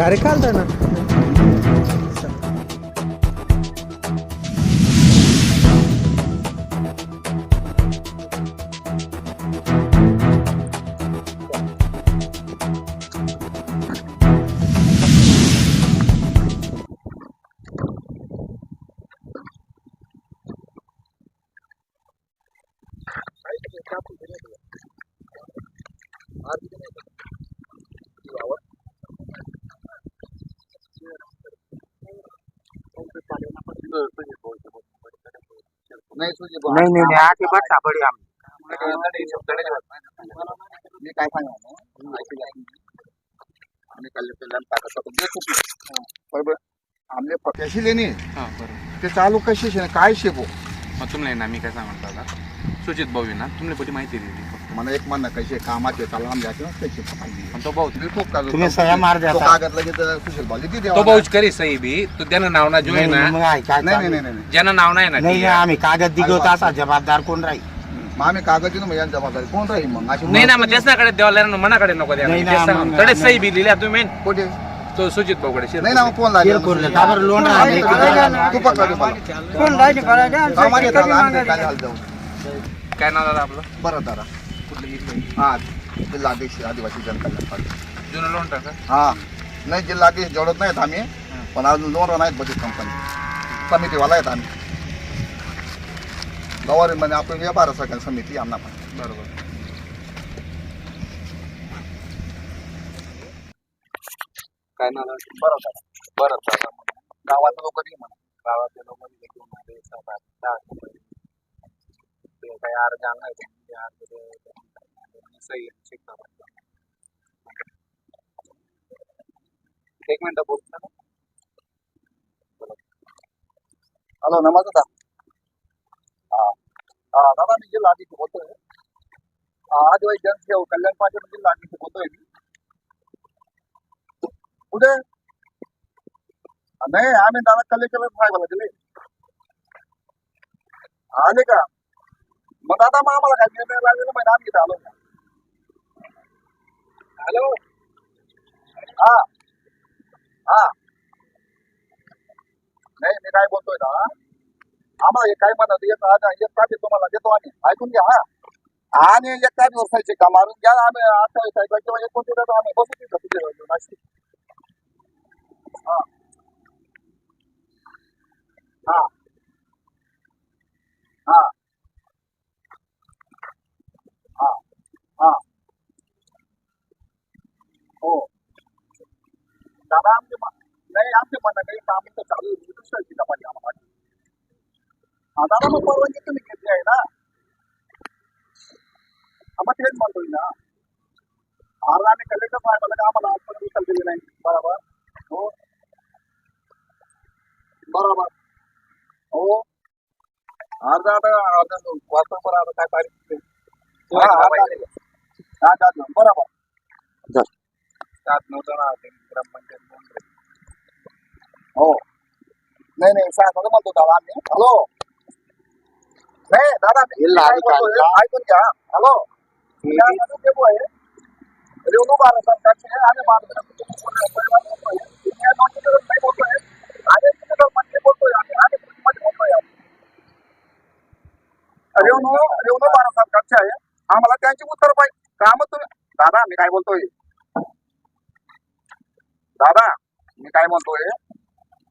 गाडी काढताय ना. नाही नाही नाही आधी बस सापडी मी काय सांगा बरोबर आमले कशी लेणी ते चालू कशी शे काय शेपो मग तुम्ही ना मी काय सांगतो दादा सुजित भाऊ ना तुम्ही पटी माहिती दिली मला एक म्हणणं कसे कामाचे चालू आम जाते ना त्याची पण तो भाऊ तुम्ही सह्या मार द्या आता. कागद लगेच सुशील भाऊ लिखी तो भाऊच करी सही बी तो त्यानं नाव ना जो आहे नाही, मग ना आहे, काय नाही चालू? नाही नाही नाही ज्यानं नाव नाही ना नाही ठीक आहे. आम्ही कागद दिगो असा जबाबदार कोण राहील मग आम्ही कागद देऊन मग यांची जबाबदारी कोण राहील मग अशी नाही ना मग त्याच्याकडे द्यावा मनाकडे नको द्या नाही ना, मग- तडे सही बी लिहिल्या तुम्ही कुठे तो सुजित भाऊकडे नाही ना मग फोन लागेल शिरपूरला का बरं लोण राहिले तू पकडले काय नाव दादा आपलं बरं दादा कुठलं घेतलं हा जिल्हाधीश आदिवासी जनकल्याण पाटील जुनं लोन टाका हा नाही जिल्हाधीश जोडत नाहीत आम्ही पण अजून लोन नाहीत बचत कंपनी समितीवाला आहेत आम्ही गव्हर्नमेंटमध्ये आपण व्यापार सगळ्या समिती आम्हाला पण बरोबर काय नाव बरं दादा बरं दादा गावात लोक नाही म्हणा गावातले लोक घेऊन आले सहभाग ते काही अर्ज आणलाय सही एक मिनिट बोलतो ना हॅलो नमस्कार हा हा दादा मी जिल्हाधीश बोलतोय आदिवासी जनसेवा कल्याण पाटील जिल्हाधीश बोलतोय मी कुठे नाही आम्ही दादा कलेक्टर साहेबाला दिले आले का मग दादा मग आम्हाला काय निर्णय लागलेला माहिती आम्ही इथे आलो हॅलो हा हा नाही मी काय बोलतोय ना आम्हाला हे काय म्हणत एक कापी तुम्हाला देतो आम्ही ऐकून घ्या हा आणि एक कापी वर्षाचे का मारून घ्या आम्ही 28 तारखेला किंवा 29 तारखेला आम्ही बसू तिथं तुझे नाशिक हा हा हा हा हा हो दादा आमचे नाही आमचे म्हणणं काही काम तर चालू आहे दुसऱ्याची पाहिजे आम्हाला हा दादा मग परवानगी तुम्ही घेतली आहे ना मग तेच म्हणतोय ना आज आम्ही कलेक्टर साहेबाला का आम्हाला आजपर्यंत उचल दिली नाही बरोबर हो बरोबर हो अर्धा आता वास्तव आता काय तारीख बरोबर 7-9 ग्रामपंचायत हो नाही नाही सांगा म्हणतो दादा आम्ही हॅलो नाही दादा ऐकून घ्या हॅलो आहे रेवणू भारत सरकारचे आणि बोलतोय रेवणू भारत सरकारचे आहे आम्हाला त्यांची उत्तर पाहिजे काम तुम्ही दादा मी काय बोलतोय दादा मी काय म्हणतोय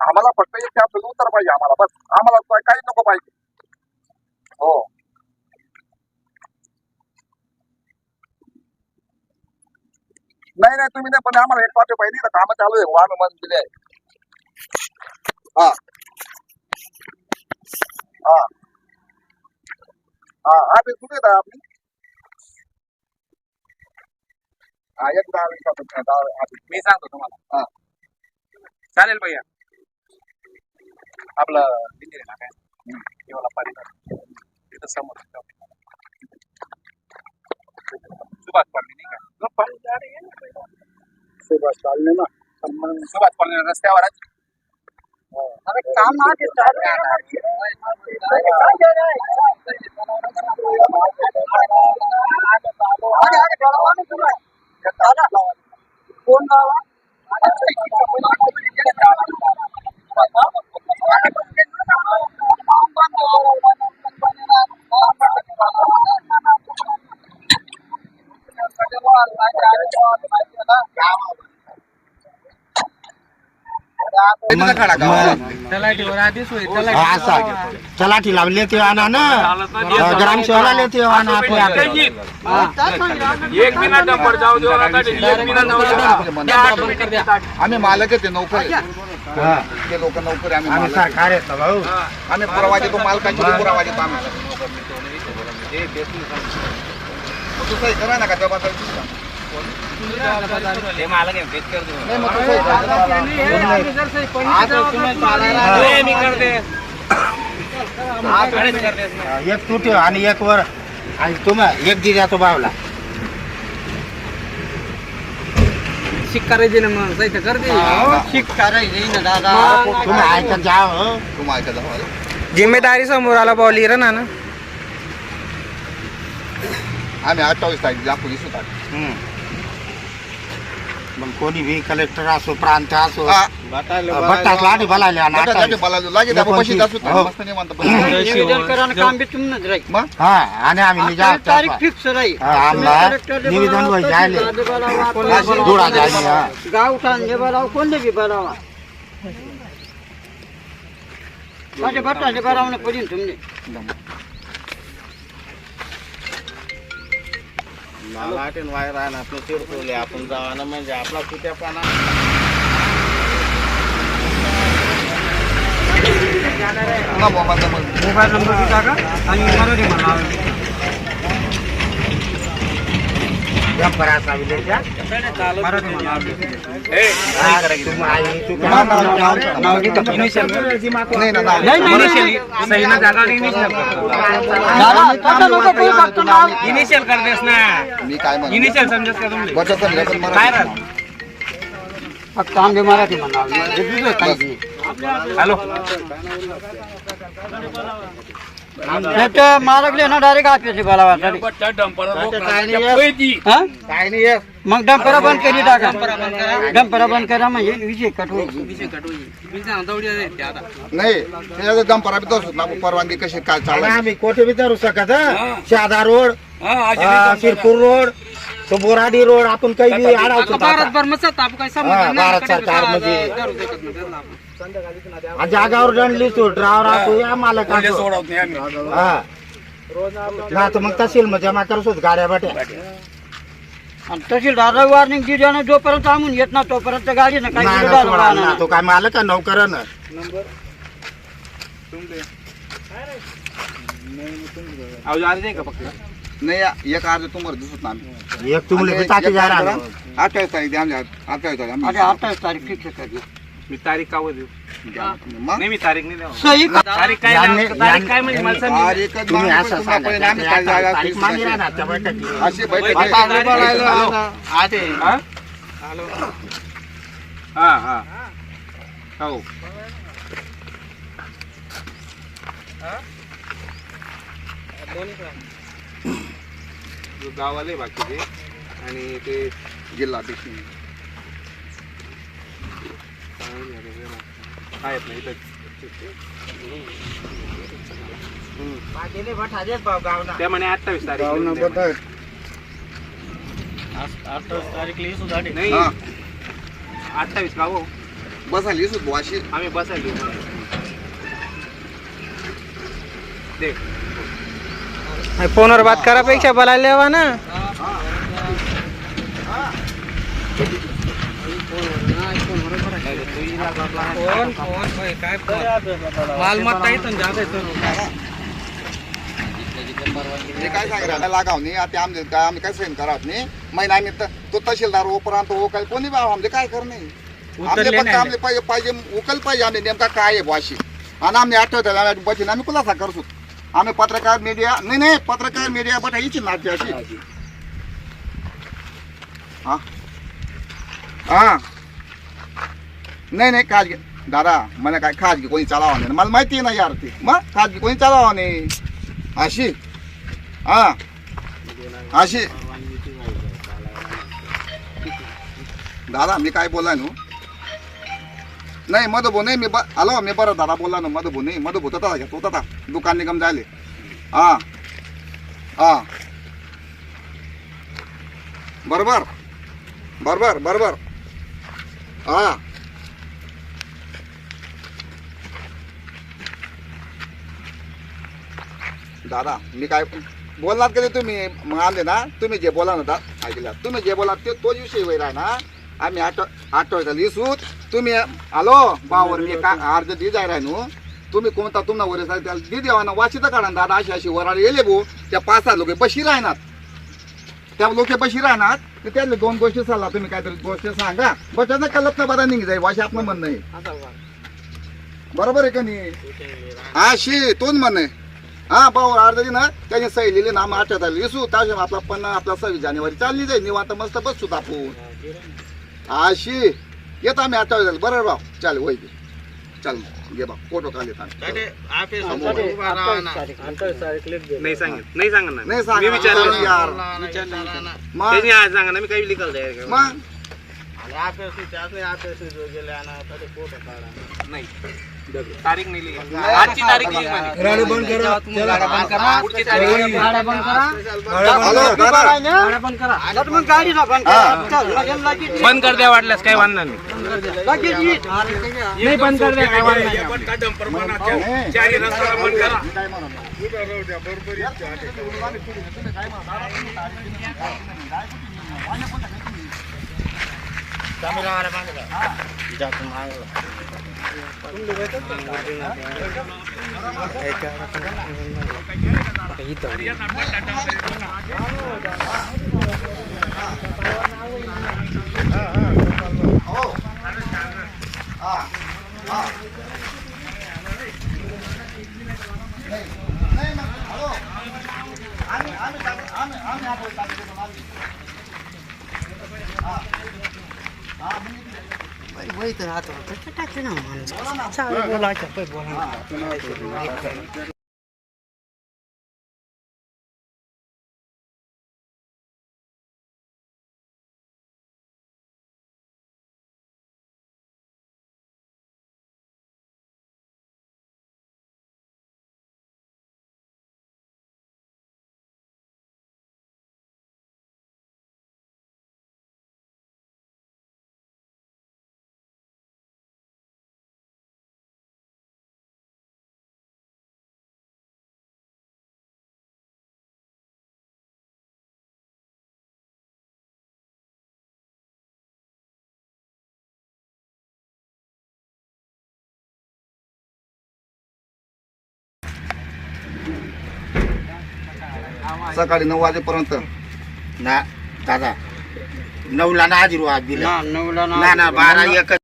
आम्हाला फक्त एक त्याबद्दल उत्तर पाहिजे आम्हाला बस आम्हाला काही नको पाहिजे हो नाही नाही तुम्ही नाही पण आम्हाला एक पाठवे पाहिजे तर कामं चालू आहे आम्ही मन दिले आहे हा हा हा हा ते कुठे येतात आपली हा एक 10 मिनिटात मी सांगतो तुम्हाला हा चालेल भैया आपलं दिल्ली ना काय केवळ पाणी तिथं समोर सुभाष कॉलनी नाही का सुभाष चालले ना सुभाष कॉलनी रस्त्यावरच काम कोण गावात माहिती आहे ना मग- खडा गावात. मग- असा तलाठी लावले ते आणा ना ग्रामसेवाला लेते आणा आपल्या एक मिनिट नंबर जाऊ देऊ नका एक मिनिट नंबर आम्ही मालक आहे ते नोकर आहे. हा. ते लोक नोकर आहे, आम्ही आम्ही मालक आहे. सरकार येतो भाऊ आम्ही पुरावा देतो मालकांची पुरावा देतो आम्ही मग तू सही करा ना का तेव्हा सही करा. ते मालक आहे भेट कर नाही मग तू सही करा. मी करते एक तू ठेव आणि एक वर आणि तुम्ही एक दिला तो भावला शिक करायची ना मग सही तर करते शिक करायची ना दादा तुम्ही ऐकत जा हो. तू माहिती आहे का? जिम्मेदारी समोर आला पाव लिहिलं ना आम्ही 28 तारीख दाखवली सुद्धा हम्म. मग कोणी बी कलेक्टर असो प्रांत असो भट्टात लाठी भलायला आणि आता- हो. मग? हा आणि आम्ही निघा आम्हाला निवेदन वर जायले जोडा जायले हा. गावठाण जे बोलावं कोणते बी बोलावा माझ्या भट्टाचे बोलावणं पडेल तुमने आपण जावा म्हणजे आपला कुठ्या पाना मोबाईल नंबर टाका आणि मराठी म्हणा परत मराठी म्हणा इनिशियल कर देस ना मी काय म्हणतो इनिशियल समजस का तुम्ही बचत गट पण काय मराठी राहत? फक्त आंबे मराठी म्हणा दुसरं काहीच नाही हॅलो मारकले ना डायरेक्ट ऑफिसची बोलावा काय नाही मग डंपरा बंद करी टाका डंपरा बंद करा म्हणजे विषय कट होईल नाही त्याच्यात दंपरा बी तसंच ना परवानगी कशी काय आणि चालू आम्ही कोठे विचारू शकत शहादा रोड शिरपूर रोड तो बोराडी रोड आपण काही बी अडवतो आता. भारतभर मग ताप काय हा, भारत सरकार मध्ये आणि जागावर दंडली तो ड्रायव्हर असो या मालक असो हा ना तर मग तहसील मध्ये जमा करसोत गाड्या बाट्या आणि तहसीलदार वॉर्निंग दिली आणि जोपर्यंत आमून येत ना तोपर्यंत गाडी ना नाही ना, काही सोडा ना. तो काय मालक आहे नोकर ना नाही एक अर्ज तुम्हाला दिसत ना आम्ही एक तुम्ही ताकी जा रहा 28 तारीख द्या आमच्या 28 तारीख आम्ही 28 तारीख फिक्स करी मी तारीख का देऊ मग नाही मी तारीख नाही देऊ सही तारीख काय यांनी- तारीख काय म्हणजे मला सांग तारीखच तुम्ही मागून असं तुम्हाला पहिले आम्ही काय जागा तारीख मागे राहणार त्या बैठकीत. अशी बैठक हा हा हो गावाले बाकीचे आणि ते जिल्हाध्यक्ष आहेत ना इथं त्या म्हणे 28 तारीख नाही हा 28 का हो बसाली सुद्धा अशी आम्ही बसायला देख फोनवर बात करापेक्षा बोलायला यावा ना मालमत्ता इथून हे काय सांगितलं लागाव नाही आता आमचे काय आम्ही काय सहन करत नाही महिना आम्ही तो तहसीलदार ओपर्यंत वकाल कोणी बा आमचे काय करणे आमचे फक्त आमले पाहिजे पाहिजे उकल पाहिजे आम्ही नेमका काय आहे भाषी आणि आम्ही आठवत बचीन आम्ही खुलासा करतो आम्ही पत्रकार मीडिया नाही पत्रकार मीडिया बट हीच नाची अशी हा हा नाही खाजगी दादा मला काय खाजगी कोणी चालावा नाही मला माहिती नाही यार ते मग खाजगी कोणी चालावा नाही अशी हा अशी दादा मी काय बोलला नु नाही मधुभू नाही मी आलो मी बरं दादा बोलला ना मधुभू नाही मधुभू तथा घ्या तो तथा दुकान निगम झाले हा हा बरोबर बरोबर बरोबर हा दादा मी काय बोलणार कधी तुम्ही मग आले ना तुम्ही जे बोला ना ऐकलं तुम्ही जे बोला ते तोच विषय वैर आहे ना आम्ही आठवड्याला लिसूत तुम्ही आलो बावर मी का अर्ज दी जाय राहिनो तुम्ही कोणता तुम्हाला वरे त्याला दी देवा ना वाचित काढा ना दादा अशी अशी वराळी येले भाऊ त्या 5-6 लोक बशी राहणार त्या लोक बशी राहणार तर त्यातले 2 गोष्टी सांगा तुम्ही काहीतरी गोष्ट सांगा बस त्याचा कल्पना बरा निघ जाईल वाशी आपलं म्हणणं आहे बरोबर आहे का नाही हा शी तोच म्हणणं आहे हा भाऊ अर्धा दिन त्याने सही लिहिली ना मग आठवड्याला लिसू त्याच्या आपला 26 जानेवारी चालली जाईल निवांत मस्त बसू आपण अशी येत आम्ही आठवड्याला बरोबर भाऊ चाल वय चल घे बा फोटो काढले नाही सांगत ना नाही सांग यार मग त्यांनी आज सांगा ना मी काही लिखल जाईल मग नाही तारीख नाही लिहिली आजची तारीख लिहिली म्हणे. गाडी बंद करा पुढची तारीख गाड्या बंद करा हॅलो दादा गाड्या बंद करा आता मग गाडी ना बंद करा चल, लगेच येईल. बंद कर द्या वाटल्यास काही वाढणार नाही लगेच येईल. नाही बंद कर द्या काही वाढणार नाही चारी रस्ता बंद करा सकाळी 9 वाजेपर्यंत ना दादा 9ला ना आज दिला ना, 9ला ना. ना 12 1